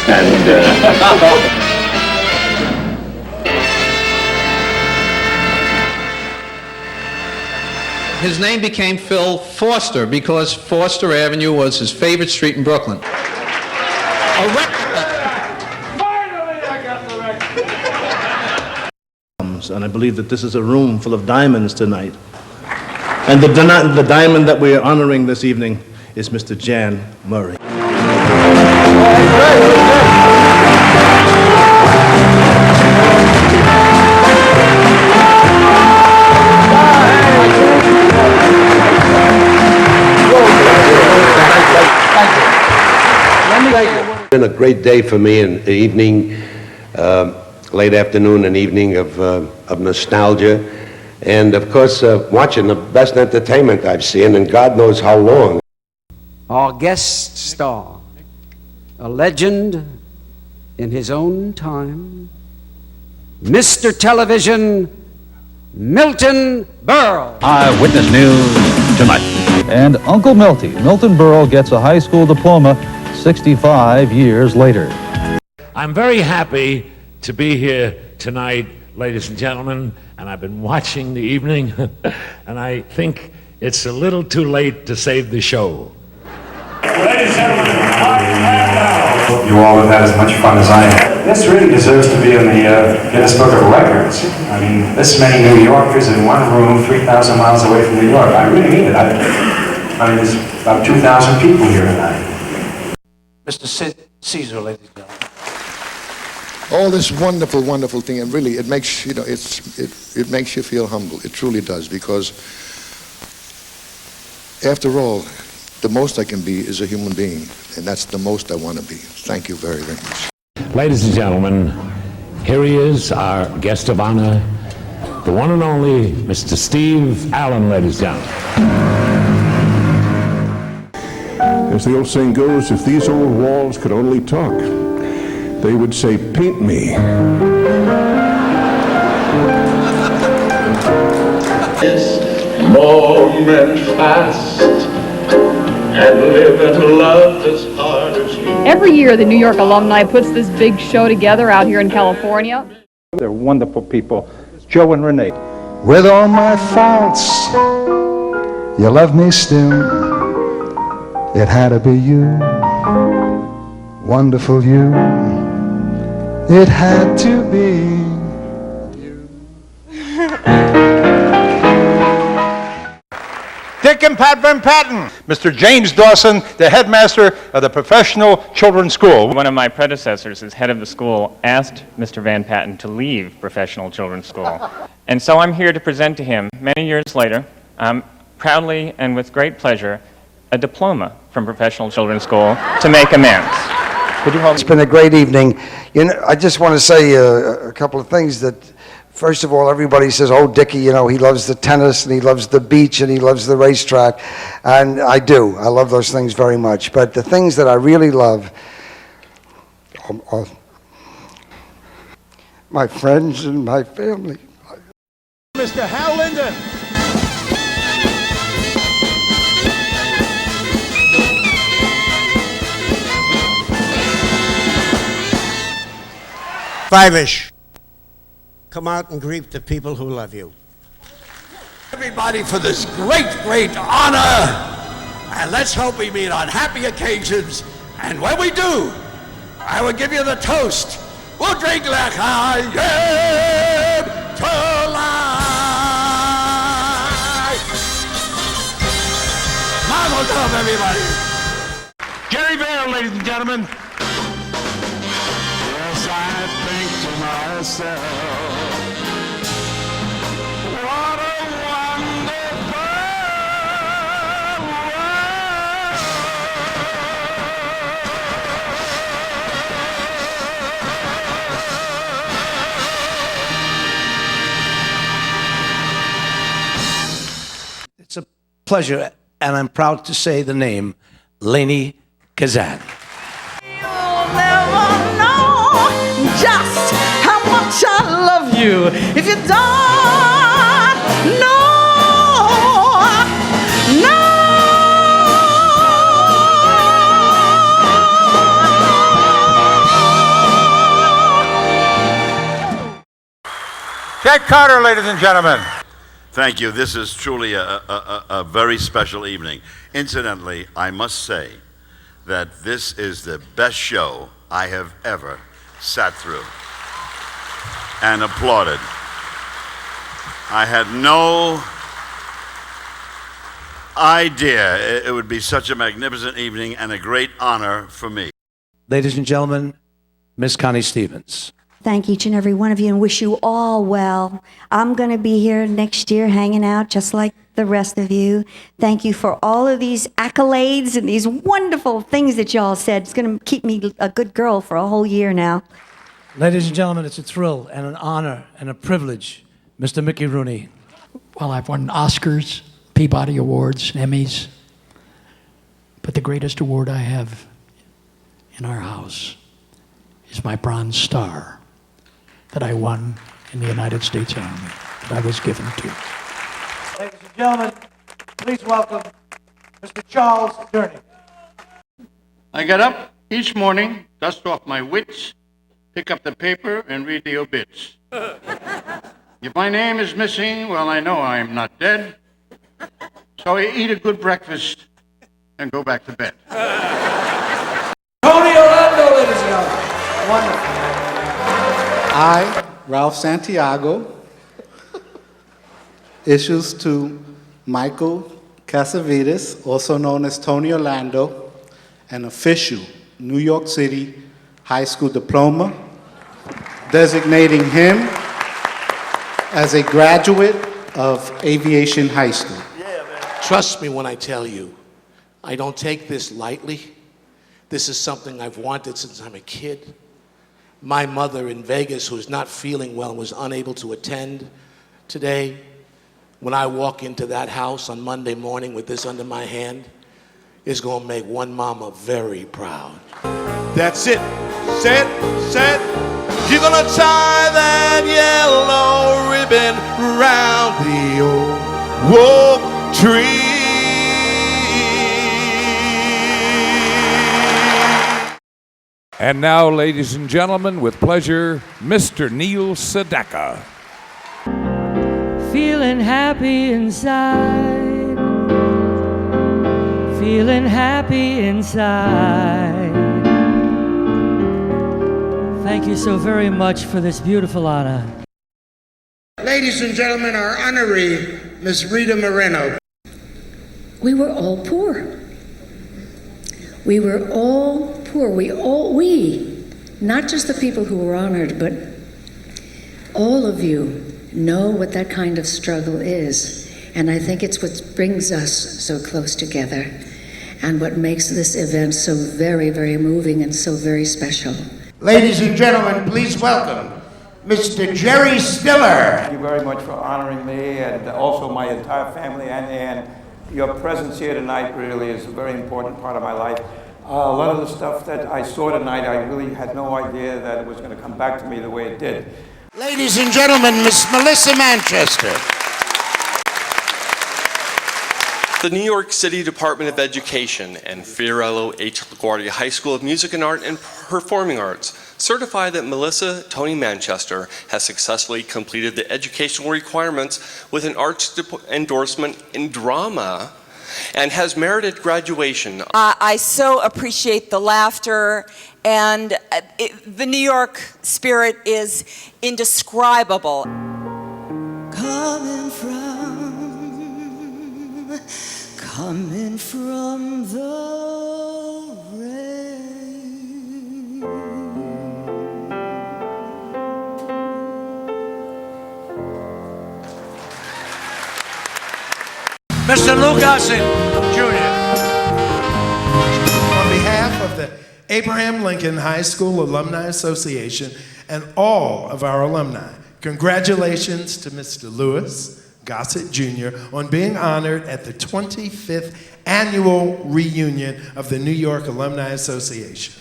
And his name became Phil Foster because Foster Avenue was his favorite street in Brooklyn. Finally, I got the record. And I believe that this is a room full of diamonds tonight. And the diamond that we are honoring this evening is Mr. Jan Murray. It's been a great day for me, an evening, late afternoon, an evening of nostalgia, and of course watching the best entertainment I've seen in God knows how long. Our guest star, a legend in his own time, Mr. Television, Milton Berle. Eyewitness News tonight. And Uncle Milty, Milton Berle, gets a high school diploma 65 years later. I'm very happy to be here tonight, ladies and gentlemen, and I've been watching the evening, and I think it's a little too late to save the show. Ladies and gentlemen, hope you all have had as much fun as I have. This really deserves to be in the Guinness Book of Records. I mean, this many New Yorkers in one room, 3,000 miles away from New York. I really mean it. I mean, there's about 2,000 people here tonight. Mr. Caesar, ladies and gentlemen. All this wonderful, wonderful thing, and really, it makes it makes you feel humble. It truly does, because after all, the most I can be is a human being, and that's the most I want to be. Thank you very, very much. Ladies and gentlemen, here he is, our guest of honor, the one and only Mr. Steve Allen, ladies and gentlemen. As the old saying goes, if these old walls could only talk, they would say, paint me. This moment fast and live and love as hard as you. Every year, the New York Alumni puts this big show together out here in California. They're wonderful people, Joe and Renee. With all my faults, you love me still. It had to be you, wonderful you. It had to be you. Dick and Pat Van Patten. Mr. James Dawson, the headmaster of the Professional Children's School. One of my predecessors as head of the school asked Mr. Van Patten to leave Professional Children's School. And so I'm here to present to him, many years later, proudly and with great pleasure, a diploma from Professional Children's School to make amends. It's been a great evening. You know, I just want to say a couple of things. That first of all, everybody says, "Oh, Dickie, you know, he loves the tennis and he loves the beach and he loves the racetrack," and I do. I love those things very much. But the things that I really love are my friends and my family. Mr. Hal Linden. Five-ish. Come out and greet the people who love you. Everybody for this great, great honor. And let's hope we meet on happy occasions. And when we do, I will give you the toast. We'll drink l'chaim tonight. Mazel tov, everybody. Jerry Bear, ladies and gentlemen. Yes, I think to myself, what a wonderful It's a pleasure, and I'm proud to say the name, Lainie Kazan. Just how much I love you if you don't know. No. Ted Carter, ladies and gentlemen. Thank you. This is truly a very special evening. Incidentally, I must say that this is the best show I have ever sat through and applauded. I had no idea it would be such a magnificent evening and a great honor for me. Ladies and gentlemen, Miss Connie Stevens. Thank each and every one of you and wish you all well. I'm going to be here next year hanging out just like the rest of you. Thank you for all of these accolades and these wonderful things that y'all said. It's going to keep me a good girl for a whole year now. Ladies and gentlemen, it's a thrill and an honor and a privilege, Mr. Mickey Rooney. Well, I've won Oscars, Peabody Awards, Emmys, but the greatest award I have in our house is my Bronze Star that I won in the United States Army, that I was given to. Ladies and gentlemen, please welcome Mr. Charles Durning. I get up each morning, dust off my wits, pick up the paper, and read the obits. If my name is missing, well, I know I'm not dead. So I eat a good breakfast and go back to bed. Tony Orlando, ladies and gentlemen. Wonderful. I, Ralph Santiago, issues to Michael Casavides, also known as Tony Orlando, an official New York City high school diploma, designating him as a graduate of Aviation High School. Trust me when I tell you, I don't take this lightly. This is something I've wanted since I'm a kid. My mother in Vegas, who's not feeling well, was unable to attend today. When I walk into that house on Monday morning with this under my hand, it's going to make one mama very proud. That's it. Set. You're going to tie that yellow ribbon round the old oak tree. And now, ladies and gentlemen, with pleasure, Mr. Neil Sedaka. Feeling happy inside. Feeling happy inside. Thank you so very much for this beautiful honor. Ladies and gentlemen, our honoree, Miss Rita Moreno. We were all poor. We were all poor. We, not just the people who were honored, but all of you know what that kind of struggle is. And I think it's what brings us so close together and what makes this event so very, very moving and so very special. Ladies and gentlemen, please welcome Mr. Jerry Stiller. Thank you very much for honoring me and also my entire family. And your presence here tonight really is a very important part of my life. A lot of the stuff that I saw tonight, I really had no idea that it was going to come back to me the way it did. Ladies and gentlemen, Miss Melissa Manchester. The New York City Department of Education and Fiorello H. LaGuardia High School of Music and Art and Performing Arts certify that Melissa Tony Manchester has successfully completed the educational requirements with an arts endorsement in drama and has merited graduation. I so appreciate the laughter, and the New York spirit is indescribable. Coming from the rain. Mr. Lou Gossett, Jr. On behalf of the Abraham Lincoln High School Alumni Association and all of our alumni, congratulations to Mr. Lewis Gossett, Jr. on being honored at the 25th annual reunion of the New York Alumni Association.